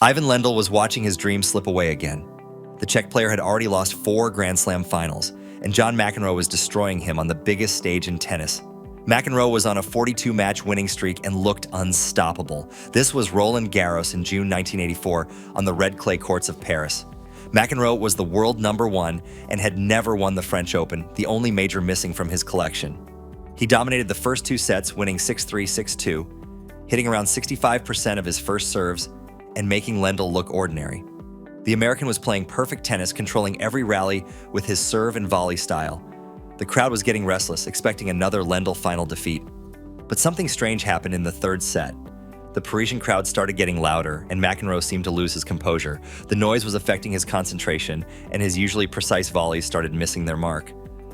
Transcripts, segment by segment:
Ivan Lendl was watching his dream slip away again. The Czech player had already lost 4 Grand Slam finals, and John McEnroe was destroying him on the biggest stage in tennis. McEnroe was on a 42-match winning streak and looked unstoppable. This was Roland Garros in June 1984 on the red clay courts of Paris. McEnroe was the world #1 and had never won the French Open, the only major missing from his collection. He dominated the first 2 sets, winning 6-3, 6-2, hitting around 65% of his first serves and making Lendl look ordinary. The American was playing perfect tennis, controlling every rally with his serve and volley style. The crowd was getting restless, expecting another Lendl final defeat. But something strange happened in the 3rd set. The Parisian crowd started getting louder, and McEnroe seemed to lose his composure. The noise was affecting his concentration, and his usually precise volleys started missing their mark.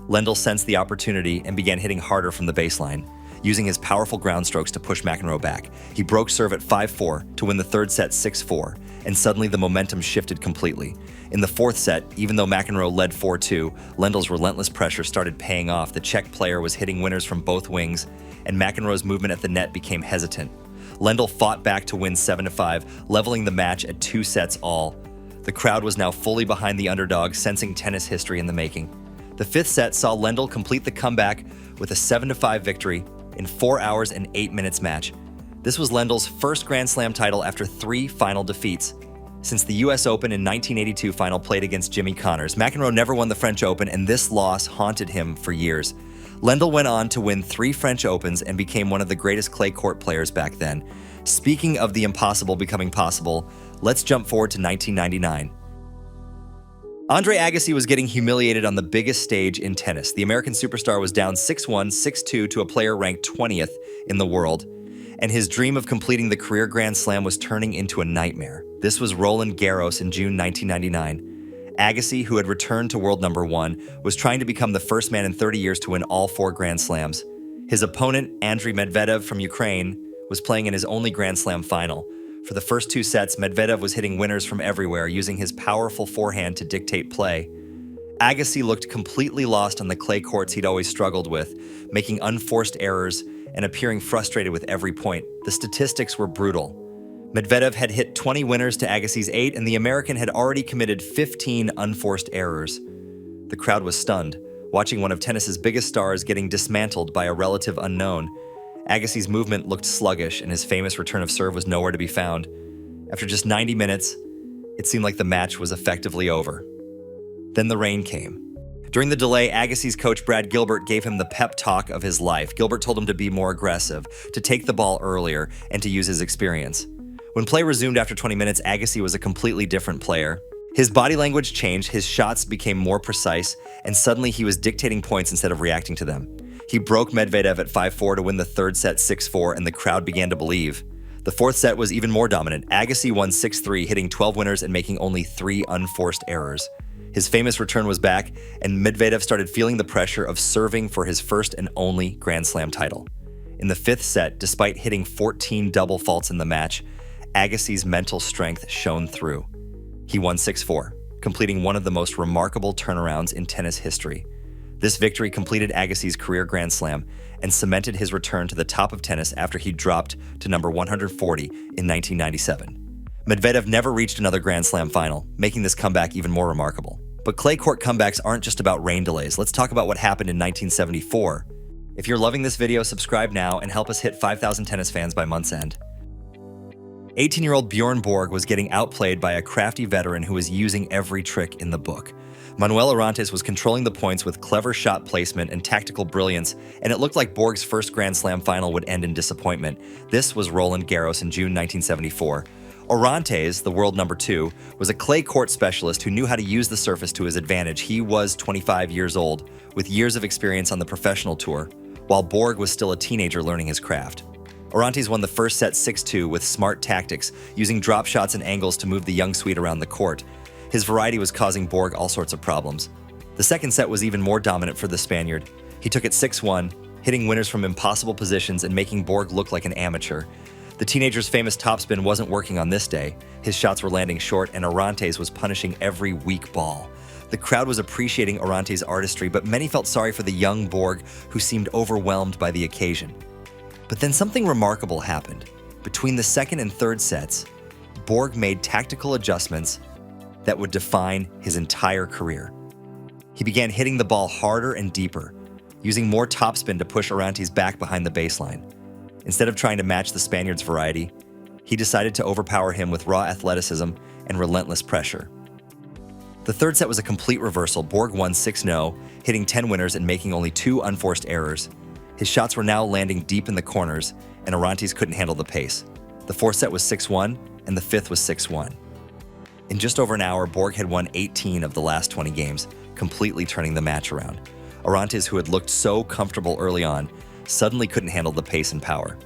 Lendl sensed the opportunity and began hitting harder from the baseline, using his powerful ground strokes to push McEnroe back. He broke serve at 5-4 to win the 3rd set 6-4, and suddenly the momentum shifted completely. In the 4th set, even though McEnroe led 4-2, Lendl's relentless pressure started paying off. The Czech player was hitting winners from both wings, and McEnroe's movement at the net became hesitant. Lendl fought back to win 7-5, leveling the match at 2 sets all. The crowd was now fully behind the underdog, sensing tennis history in the making. The 5th set saw Lendl complete the comeback with a 7-5 victory in 4 hours and 8 minutes match. This was Lendl's first Grand Slam title after 3 final defeats. Since the US Open in 1982 final played against Jimmy Connors, McEnroe never won the French Open, and this loss haunted him for years. Lendl went on to win 3 French Opens and became one of the greatest clay court players back then. Speaking of the impossible becoming possible, let's jump forward to 1999. Andre Agassi was getting humiliated on the biggest stage in tennis. The American superstar was down 6-1, 6-2 to a player ranked 20th in the world, and his dream of completing the career Grand Slam was turning into a nightmare. This was Roland Garros in June 1999. Agassi, who had returned to world #1, was trying to become the first man in 30 years to win all 4 Grand Slams. His opponent, Andriy Medvedev from Ukraine, was playing in his only Grand Slam final. For the first 2 sets, Medvedev was hitting winners from everywhere, using his powerful forehand to dictate play. Agassi looked completely lost on the clay courts he'd always struggled with, making unforced errors and appearing frustrated with every point. The statistics were brutal. Medvedev had hit 20 winners to Agassi's 8, and the American had already committed 15 unforced errors. The crowd was stunned, watching one of tennis's biggest stars getting dismantled by a relative unknown. Agassi's movement looked sluggish, and his famous return of serve was nowhere to be found. After just 90 minutes, it seemed like the match was effectively over. Then the rain came. During the delay, Agassi's coach Brad Gilbert gave him the pep talk of his life. Gilbert told him to be more aggressive, to take the ball earlier, and to use his experience. When play resumed after 20 minutes, Agassi was a completely different player. His body language changed, his shots became more precise, and suddenly he was dictating points instead of reacting to them. He broke Medvedev at 5-4 to win the 3rd set 6-4, and the crowd began to believe. The 4th set was even more dominant. Agassi won 6-3, hitting 12 winners and making only 3 unforced errors. His famous return was back, and Medvedev started feeling the pressure of serving for his first and only Grand Slam title. In the 5th set, despite hitting 14 double faults in the match, Agassi's mental strength shone through. He won 6-4, completing one of the most remarkable turnarounds in tennis history. This victory completed Agassi's career Grand Slam and cemented his return to the top of tennis after he dropped to number 140 in 1997. Medvedev never reached another Grand Slam final, making this comeback even more remarkable. But clay court comebacks aren't just about rain delays. Let's talk about what happened in 1974. If you're loving this video, subscribe now and help us hit 5,000 tennis fans by month's end. 18-year-old Bjorn Borg was getting outplayed by a crafty veteran who was using every trick in the book. Manuel Orantes was controlling the points with clever shot placement and tactical brilliance, and it looked like Borg's first Grand Slam final would end in disappointment. This was Roland Garros in June 1974. Orantes, the world #2, was a clay court specialist who knew how to use the surface to his advantage. He was 25 years old, with years of experience on the professional tour, while Borg was still a teenager learning his craft. Orantes won the first set 6-2 with smart tactics, using drop shots and angles to move the young Swede around the court. His variety was causing Borg all sorts of problems. The second set was even more dominant for the Spaniard. He took it 6-1, hitting winners from impossible positions and making Borg look like an amateur. The teenager's famous topspin wasn't working on this day. His shots were landing short, and Orantes was punishing every weak ball. The crowd was appreciating Orantes' artistry, but many felt sorry for the young Borg, who seemed overwhelmed by the occasion. But then something remarkable happened. Between the second and third sets, Borg made tactical adjustments that would define his entire career. He began hitting the ball harder and deeper, using more topspin to push Orantes back behind the baseline. Instead of trying to match the Spaniard's variety, he decided to overpower him with raw athleticism and relentless pressure. The third set was a complete reversal. Borg won 6-0, hitting 10 winners and making only 2 unforced errors. His shots were now landing deep in the corners, and Orantes couldn't handle the pace. The fourth set was 6-1, and the fifth was 6-1. In just over an hour, Borg had won 18 of the last 20 games, completely turning the match around. Orantes, who had looked so comfortable early on, suddenly couldn't handle the pace and power.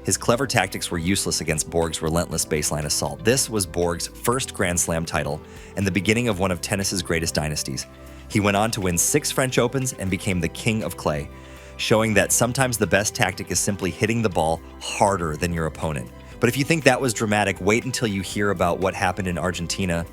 His clever tactics were useless against Borg's relentless baseline assault. This was Borg's first Grand Slam title and the beginning of one of tennis's greatest dynasties. He went on to win 6 French Opens and became the king of clay, showing that sometimes the best tactic is simply hitting the ball harder than your opponent. But if you think that was dramatic, wait until you hear about what happened in Argentina.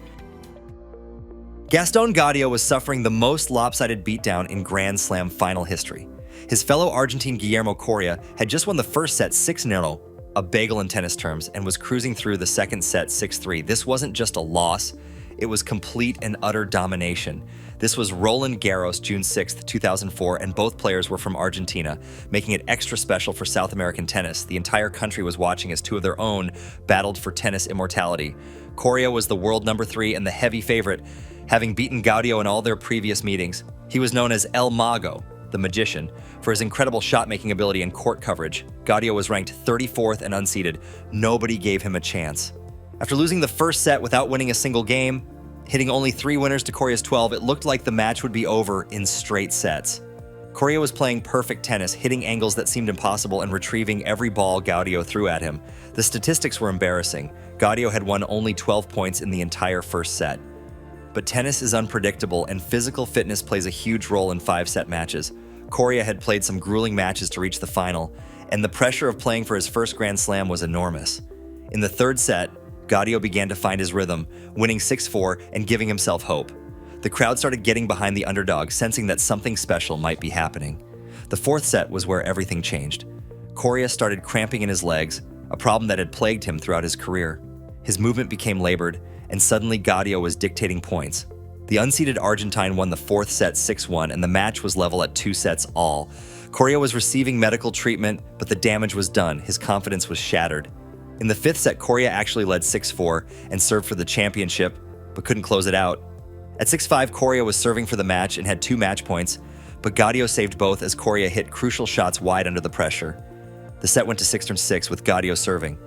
Gaston Gaudio was suffering the most lopsided beatdown in Grand Slam final history. His fellow Argentine Guillermo Coria had just won the first set 6-0, a bagel in tennis terms, and was cruising through the second set 6-3. This wasn't just a loss, it was complete and utter domination. This was Roland Garros, June 6, 2004, and both players were from Argentina, making it extra special for South American tennis. The entire country was watching as 2 of their own battled for tennis immortality. Coria was the world number 3 and the heavy favorite, having beaten Gaudio in all their previous meetings. He was known as El Mago, the magician, for his incredible shot-making ability and court coverage. Gaudio was ranked 34th and unseeded. Nobody gave him a chance. After losing the first set without winning a single game, hitting only 3 winners to Coria's 12, it looked like the match would be over in straight sets. Coria was playing perfect tennis, hitting angles that seemed impossible and retrieving every ball Gaudio threw at him. The statistics were embarrassing. Gaudio had won only 12 points in the entire first set. But tennis is unpredictable, and physical fitness plays a huge role in 5-set matches. Coria had played some grueling matches to reach the final, and the pressure of playing for his first Grand Slam was enormous. In the third set, Gaudio began to find his rhythm, winning 6-4 and giving himself hope. The crowd started getting behind the underdog, sensing that something special might be happening. The fourth set was where everything changed. Coria started cramping in his legs, a problem that had plagued him throughout his career. His movement became labored, and suddenly Gaudio was dictating points. The unseeded Argentine won the fourth set 6-1, and the match was level at 2 sets all. Coria was receiving medical treatment, but the damage was done. His confidence was shattered. In the fifth set, Coria actually led 6-4 and served for the championship, but couldn't close it out. At 6-5, Coria was serving for the match and had 2 match points, but Gaudio saved both as Coria hit crucial shots wide under the pressure. The set went to 6-6 with Gaudio serving.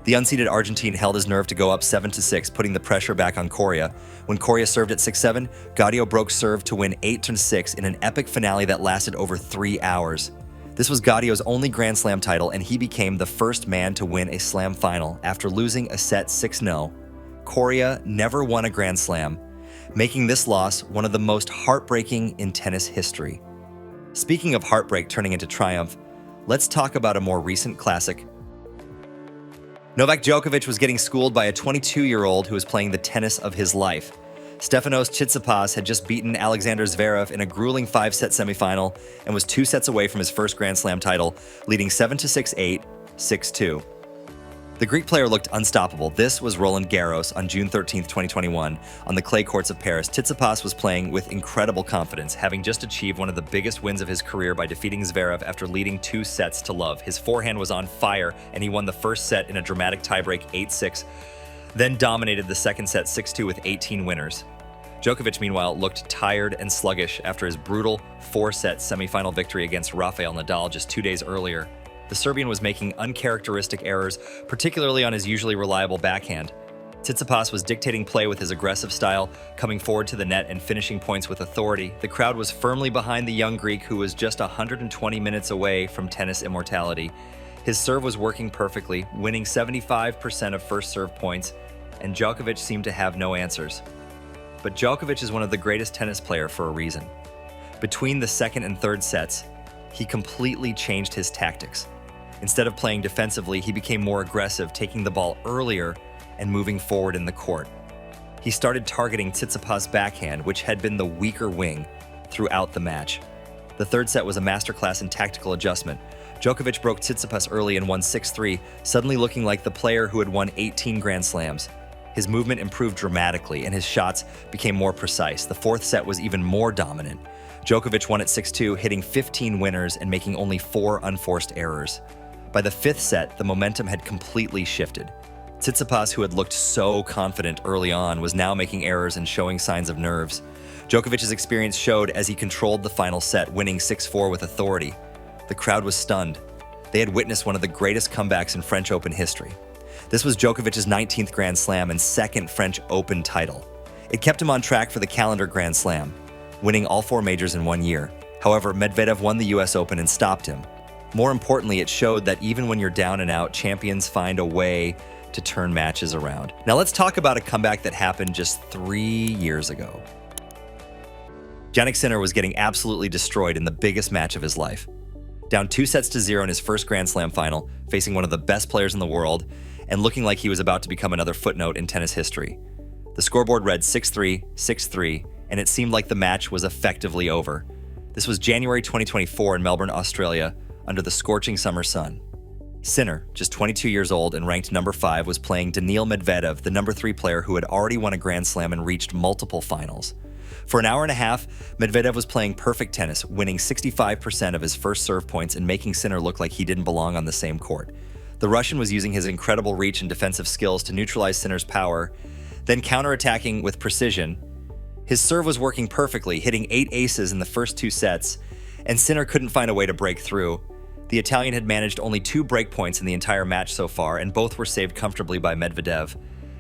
The unseeded Argentine held his nerve to go up 7-6, putting the pressure back on Coria. When Coria served at 6-7, Gaudio broke serve to win 8-6 in an epic finale that lasted over 3 hours. This was Gaudio's only Grand Slam title, and he became the first man to win a Slam final after losing a set 6-0. Coria never won a Grand Slam, making this loss one of the most heartbreaking in tennis history. Speaking of heartbreak turning into triumph, let's talk about a more recent classic. Novak Djokovic was getting schooled by a 22-year-old who was playing the tennis of his life. Stefanos Tsitsipas had just beaten Alexander Zverev in a grueling 5-set semifinal and was 2 sets away from his first Grand Slam title, leading 7-6, 8, 6-2. The Greek player looked unstoppable. This was Roland Garros on June 13, 2021, on the clay courts of Paris. Tsitsipas was playing with incredible confidence, having just achieved one of the biggest wins of his career by defeating Zverev after leading 2 sets to love. His forehand was on fire, and he won the first set in a dramatic tiebreak 8-6, then dominated the second set 6-2 with 18 winners. Djokovic, meanwhile, looked tired and sluggish after his brutal 4-set semifinal victory against Rafael Nadal just 2 days earlier. The Serbian was making uncharacteristic errors, particularly on his usually reliable backhand. Tsitsipas was dictating play with his aggressive style, coming forward to the net and finishing points with authority. The crowd was firmly behind the young Greek, who was just 120 minutes away from tennis immortality. His serve was working perfectly, winning 75% of first serve points, and Djokovic seemed to have no answers. But Djokovic is one of the greatest tennis players for a reason. Between the second and third sets, he completely changed his tactics. Instead of playing defensively, he became more aggressive, taking the ball earlier and moving forward in the court. He started targeting Tsitsipas' backhand, which had been the weaker wing, throughout the match. The third set was a masterclass in tactical adjustment. Djokovic broke Tsitsipas early and won 6-3, suddenly looking like the player who had won 18 Grand Slams. His movement improved dramatically, and his shots became more precise. The fourth set was even more dominant. Djokovic won at 6-2, hitting 15 winners and making only 4 unforced errors. By the fifth set, the momentum had completely shifted. Tsitsipas, who had looked so confident early on, was now making errors and showing signs of nerves. Djokovic's experience showed as he controlled the final set, winning 6-4 with authority. The crowd was stunned. They had witnessed one of the greatest comebacks in French Open history. This was Djokovic's 19th Grand Slam and second French Open title. It kept him on track for the calendar Grand Slam, winning all 4 majors in 1 year. However, Medvedev won the US Open and stopped him. More importantly, it showed that even when you're down and out, champions find a way to turn matches around. Now let's talk about a comeback that happened just 3 years ago. Jannik Sinner was getting absolutely destroyed in the biggest match of his life. Down 2-0 in his first Grand Slam final, facing one of the best players in the world, and looking like he was about to become another footnote in tennis history. The scoreboard read 6-3, 6-3, and it seemed like the match was effectively over. This was January 2024 in Melbourne, Australia, under the scorching summer sun. Sinner, just 22 years old and ranked number 5, was playing Daniil Medvedev, the number 3 player who had already won a Grand Slam and reached multiple finals. For an hour and a half, Medvedev was playing perfect tennis, winning 65% of his first serve points and making Sinner look like he didn't belong on the same court. The Russian was using his incredible reach and defensive skills to neutralize Sinner's power, then counterattacking with precision. His serve was working perfectly, hitting 8 aces in the first 2 sets, and Sinner couldn't find a way to break through. The Italian had managed only 2 break points in the entire match so far, and both were saved comfortably by Medvedev.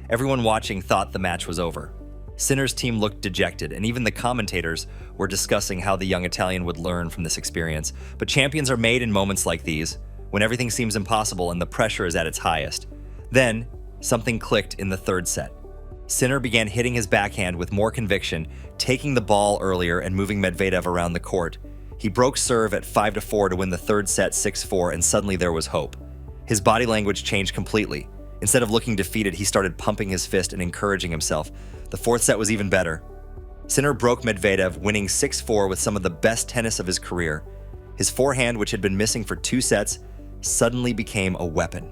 Everyone watching thought the match was over. Sinner's team looked dejected, and even the commentators were discussing how the young Italian would learn from this experience. But champions are made in moments like these, when everything seems impossible and the pressure is at its highest. Then, something clicked in the third set. Sinner began hitting his backhand with more conviction, taking the ball earlier and moving Medvedev around the court. He broke serve at 5-4 to win the third set 6-4, and suddenly there was hope. His body language changed completely. Instead of looking defeated, he started pumping his fist and encouraging himself. The fourth set was even better. Sinner broke Medvedev, winning 6-4 with some of the best tennis of his career. His forehand, which had been missing for 2 sets, suddenly became a weapon.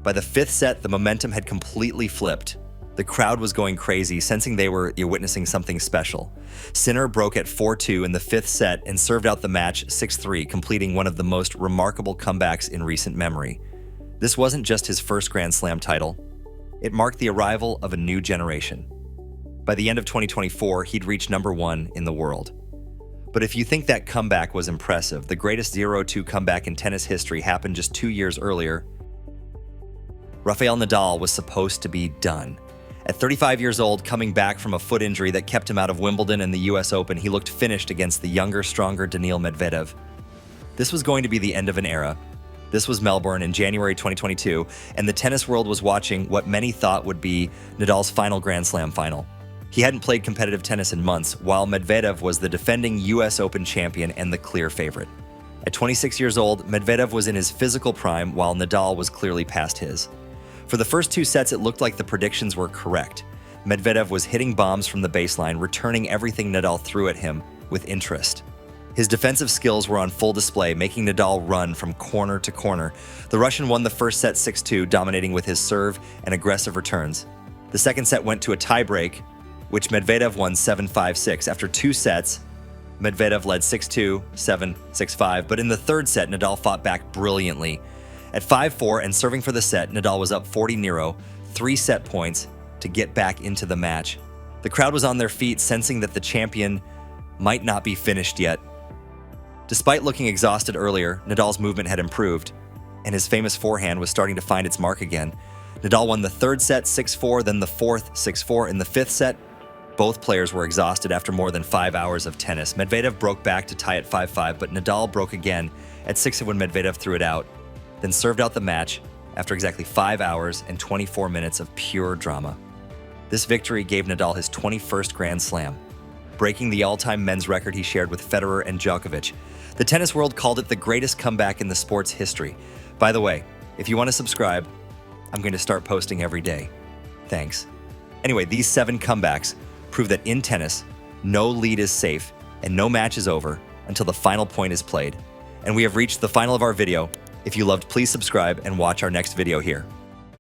By the fifth set, the momentum had completely flipped. The crowd was going crazy, sensing they were witnessing something special. Sinner broke at 4-2 in the fifth set and served out the match 6-3, completing one of the most remarkable comebacks in recent memory. This wasn't just his first Grand Slam title. It marked the arrival of a new generation. By the end of 2024, he'd reached number 1 in the world. But if you think that comeback was impressive, the greatest 0-2 comeback in tennis history happened just 2 years earlier. Rafael Nadal was supposed to be done. At 35 years old, coming back from a foot injury that kept him out of Wimbledon and the US Open, he looked finished against the younger, stronger Daniil Medvedev. This was going to be the end of an era. This was Melbourne in January 2022, and the tennis world was watching what many thought would be Nadal's final Grand Slam final. He hadn't played competitive tennis in months, while Medvedev was the defending US Open champion and the clear favorite. At 26 years old, Medvedev was in his physical prime, while Nadal was clearly past his. For the first 2 sets, it looked like the predictions were correct. Medvedev was hitting bombs from the baseline, returning everything Nadal threw at him with interest. His defensive skills were on full display, making Nadal run from corner to corner. The Russian won the first set 6-2, dominating with his serve and aggressive returns. The second set went to a tiebreak, which Medvedev won 7-5-6. After 2 sets, Medvedev led 6-2, 7, 6-5, but in the third set, Nadal fought back brilliantly. At 5-4 and serving for the set, Nadal was up 40-0, 3 set points to get back into the match. The crowd was on their feet, sensing that the champion might not be finished yet. Despite looking exhausted earlier, Nadal's movement had improved, and his famous forehand was starting to find its mark again. Nadal won the third set 6-4, then the fourth 6-4. In the fifth set, both players were exhausted after more than 5 hours of tennis. Medvedev broke back to tie at 5-5, but Nadal broke again at 6 when Medvedev threw it out, then served out the match after exactly 5 hours and 24 minutes of pure drama. This victory gave Nadal his 21st Grand Slam, breaking the all-time men's record he shared with Federer and Djokovic. The tennis world called it the greatest comeback in the sport's history. By the way, if you want to subscribe, I'm going to start posting every day. Thanks. Anyway, these 7 comebacks prove that in tennis, no lead is safe and no match is over until the final point is played. And we have reached the final of our video. If you loved, please subscribe and watch our next video here.